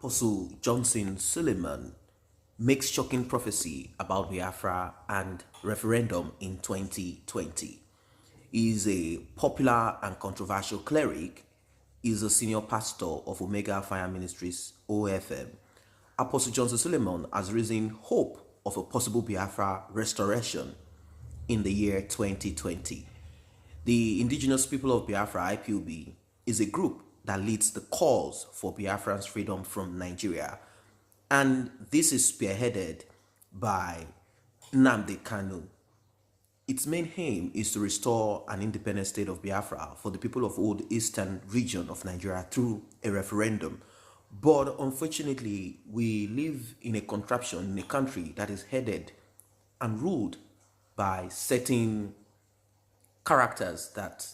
Apostle Johnson Suleiman makes shocking prophecy about Biafra and referendum in 2020. He is a popular and controversial cleric. He is a senior pastor of Omega Fire Ministries OFM. Apostle Johnson Suleiman has risen hope of a possible Biafra restoration in the year 2020. The indigenous people of Biafra, IPOB, is a group that leads the cause for Biafran's freedom from Nigeria. And this is spearheaded by Nnamdi Kanu. Its main aim is to restore an independent state of Biafra for the people of old eastern region of Nigeria through a referendum. But unfortunately, we live in a contraption, in a country that is headed and ruled by certain characters that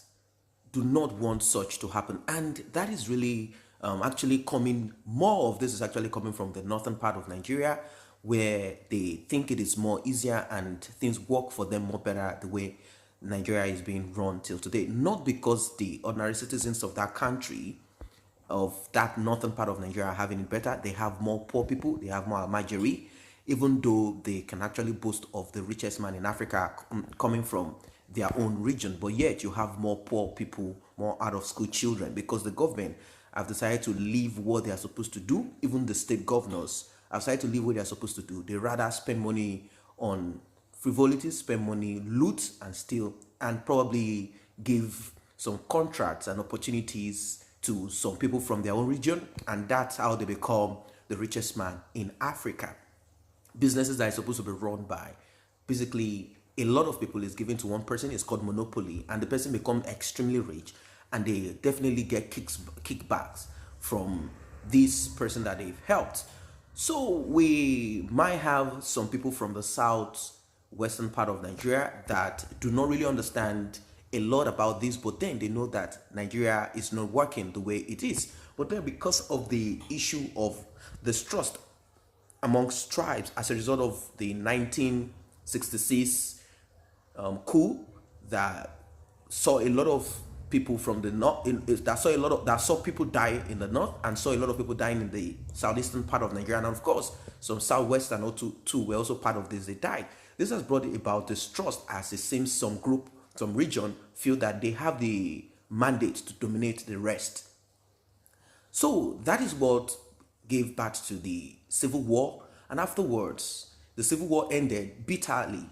do not want such to happen. And that is really actually coming, more of this is actually coming from the northern part of Nigeria, where they think it is more easier and things work for them more better the way Nigeria is being run till today. Not because the ordinary citizens of that country, of that northern part of Nigeria, are having it better. They have more poor people, they have more Almajiri, even though they can actually boast of the richest man in Africa coming from their own region, but yet you have more poor people, more out of school children, because the government have decided to leave what they are supposed to do. Even the state governors have decided to leave what they are supposed to do. They rather spend money on frivolities, spend money, loot and steal, and probably give some contracts and opportunities to some people from their own region, and that's how they become the richest man in Africa. Businesses that are supposed to be run by basically a lot of people is given to one person. It's called monopoly, and the person becomes extremely rich, and they definitely get kickbacks from this person that they've helped. So we might have some people from the southwestern part of Nigeria that do not really understand a lot about this, but then they know that Nigeria is not working the way it is. But then, because of the issue of distrust amongst tribes as a result of the 1966 coup that saw a lot of people from the north, that saw people die in the north and saw a lot of people dying in the southeastern part of Nigeria, and of course some southwestern too were also part of this. They died. This has brought about distrust, as it seems some group, some region feel that they have the mandate to dominate the rest. So that is what gave birth to the civil war, and afterwards the civil war ended bitterly.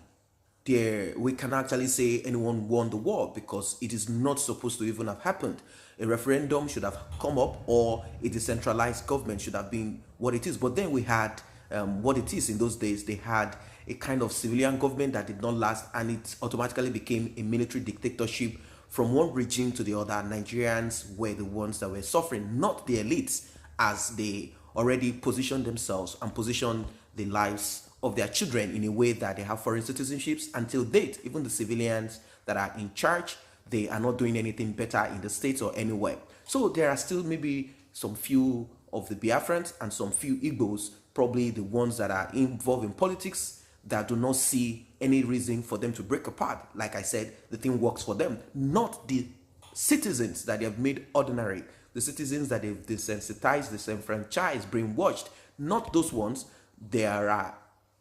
There, we can actually say anyone won the war, because it is not supposed to even have happened. A referendum should have come up, or a decentralized government should have been what it is. But then we had what it is in those days. They had a kind of civilian government that did not last, and it automatically became a military dictatorship. From one regime to the other, Nigerians were the ones that were suffering, not the elites, as they already positioned themselves and positioned the lives of their children in a way that they have foreign citizenships. Until date, even the civilians that are in charge, they are not doing anything better in the States or anywhere. So there are still maybe some few of the Biafrans and some few Igbos, probably the ones that are involved in politics, that do not see any reason for them to break apart. Like I said, the thing works for them, not the citizens that they have made ordinary, the citizens that they've desensitized, disenfranchised, brainwashed, not those ones. There are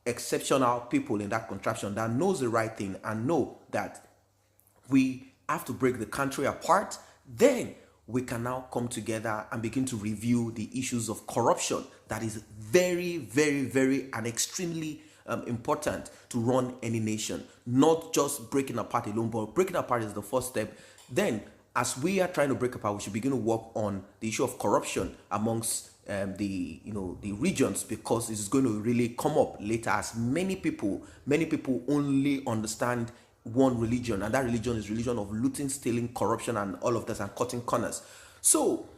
exceptional people in that contraption that knows the right thing and know that we have to break the country apart. Then we can now come together and begin to review the issues of corruption that is very, very, very and extremely important to run any nation. Not just breaking apart alone, but breaking apart is the first step. Then, as we are trying to break apart, we should begin to work on the issue of corruption amongst the regions, because this is going to really come up later, as many people only understand one religion, and that religion is religion of looting, stealing, corruption, and all of this, and cutting corners. So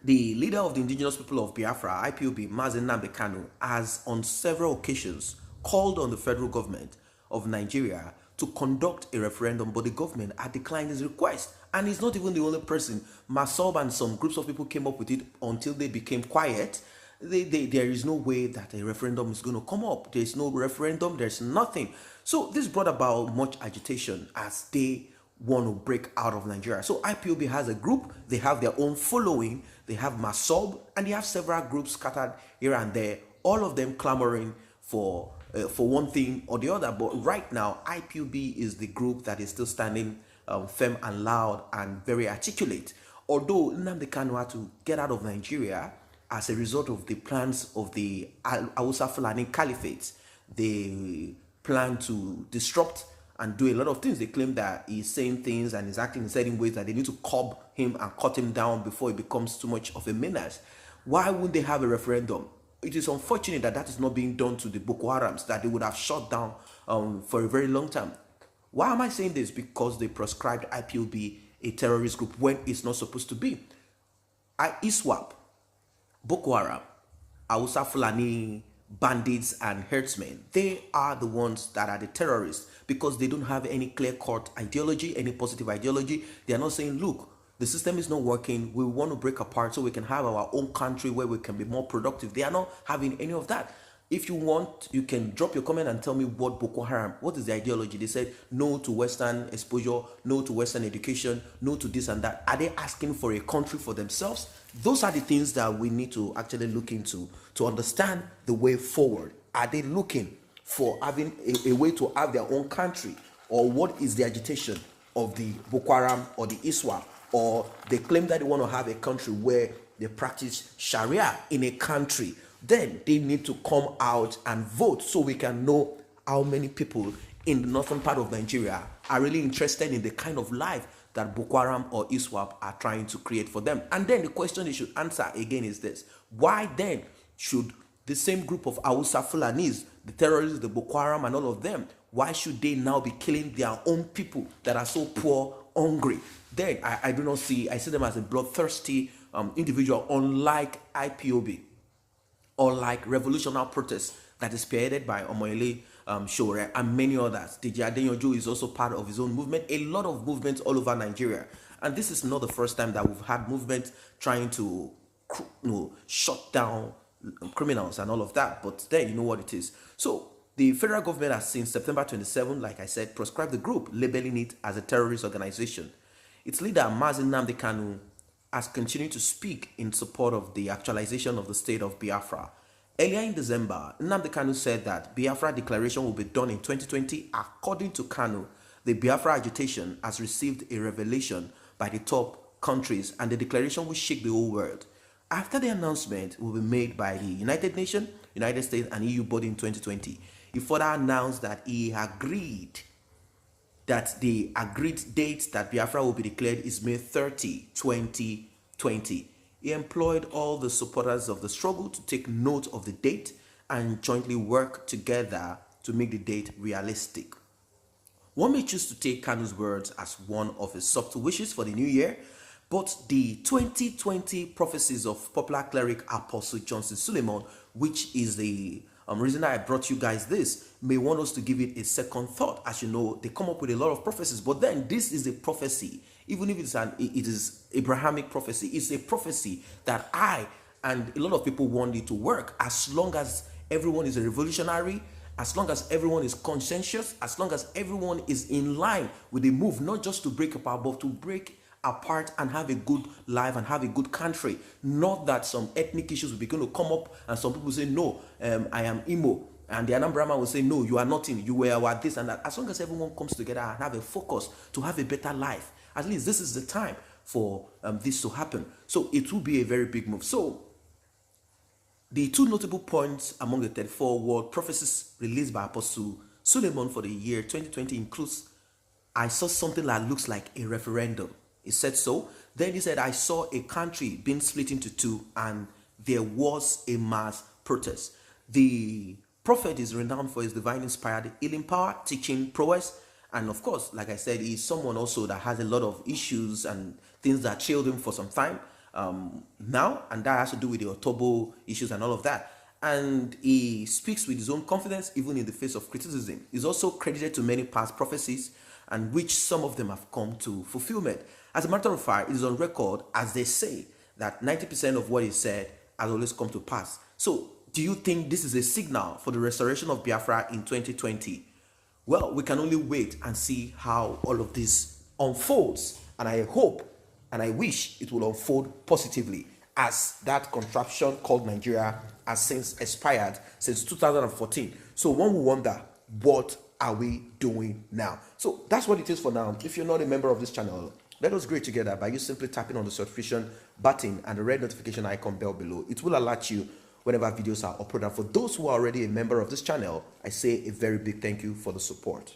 the leader of the indigenous people of Biafra, IPOB, Mazi Nnamdi Kanu, has on several occasions called on the federal government of Nigeria to conduct a referendum, but the government had declined his request. And he's not even the only person. Masob and some groups of people came up with it until they became quiet. There is no way that a referendum is going to come up. There's no referendum, there's nothing. So this brought about much agitation, as they want to break out of Nigeria. So IPOB has a group, they have their own following, they have Masob, and they have several groups scattered here and there, all of them clamoring for one thing or the other. But right now, IPOB is the group that is still standing firm and loud and very articulate. Although Nnamdi Kanu had to get out of Nigeria as a result of the plans of the Hausa Fulani Caliphate, they plan to disrupt and do a lot of things. They claim that he's saying things and is acting in certain ways that they need to curb him and cut him down before it becomes too much of a menace. Why wouldn't they have a referendum? It is unfortunate that that is not being done to the Boko Harams that they would have shut down for a very long time. Why am I saying this? Because they proscribed IPOB a terrorist group when it's not supposed to be. ISWAP, Boko Haram, Hausa Fulani bandits and herdsmen, they are the ones that are the terrorists because they don't have any clear-cut ideology, any positive ideology. They are not saying, look, the system is not working, we want to break apart so we can have our own country where we can be more productive. They are not having any of that. If you want, you can drop your comment and tell me what Boko Haram, what is the ideology? They said no to Western exposure, no to Western education, no to this and that. Are they asking for a country for themselves? Those are the things that we need to actually look into to understand the way forward. Are they looking for having a way to have their own country? Or what is the agitation of the Boko Haram or the ISWA? Or they claim that they want to have a country where they practice Sharia in a country? Then they need to come out and vote so we can know how many people in the northern part of Nigeria are really interested in the kind of life that Boko Haram or ISWAP are trying to create for them. And then the question they should answer again is this: why then should the same group of Hausa Fulanis, the terrorists, the Boko Haram and all of them, why should they now be killing their own people that are so poor, hungry? Then I do not see, I see them as a bloodthirsty individual, unlike IPOB, or like revolutionary protests that is spearheaded by Omoyele Sowore and many others. Deji Adeyanju is also part of his own movement. A lot of movements all over Nigeria. And this is not the first time that we've had movements trying to shut down criminals and all of that. But there, you know what it is. So the federal government has since September 27, like I said, proscribed the group, labeling it as a terrorist organization. Its leader, Mazi Nnamdi Kanu, has continued to speak in support of the actualization of the state of Biafra. Earlier in December, Nnamdi Kanu said that Biafra declaration will be done in 2020. According to Kanu, the Biafra agitation has received a revelation by the top countries and the declaration will shake the whole world. After the announcement will be made by the United Nations, United States and EU body in 2020, he further announced that he agreed that the agreed date that Biafra will be declared is May 30, 2020. He employed all the supporters of the struggle to take note of the date and jointly work together to make the date realistic. One may choose to take Kanu's words as one of his subtle wishes for the new year, but the 2020 prophecies of popular cleric Apostle Johnson Suleiman, which is the reason I brought you guys this, may want us to give it a second thought. As you know, they come up with a lot of prophecies, but then this is a prophecy. Even if it is Abrahamic prophecy, it's a prophecy that I and a lot of people want it to work as long as everyone is a revolutionary, as long as everyone is conscientious, as long as everyone is in line with the move, not just to break apart, but to break apart and have a good life and have a good country. Not that some ethnic issues will begin to come up and some people say, no, I am Imo. And the Anambra man will say, no, you are nothing. You were our this and that. As long as everyone comes together and have a focus to have a better life, at least this is the time for this to happen. So it will be a very big move. So the two notable points among the 34 world prophecies released by Apostle Suleiman for the year 2020 includes, I saw something that looks like a referendum. He said so. Then he said, I saw a country being split into two and there was a mass protest. The prophet is renowned for his divine inspired healing power, teaching prowess. And of course, like I said, he's someone also that has a lot of issues and things that trailed him for some time now. And that has to do with the Otobo issues and all of that. And he speaks with his own confidence, even in the face of criticism. He's also credited to many past prophecies, and which some of them have come to fulfillment. As a matter of fact, it is on record, as they say, that 90% of what he said has always come to pass. So, do you think this is a signal for the restoration of Biafra in 2020? Well, we can only wait and see how all of this unfolds. And I hope and I wish it will unfold positively, as that contraption called Nigeria has since expired since 2014. So one will wonder, what are we doing now? So that's what it is for now. If you're not a member of this channel, let us grow together by you simply tapping on the subscription button and the red notification icon bell below. It will alert you whenever videos are uploaded. And for those who are already a member of this channel, I say a very big thank you for the support.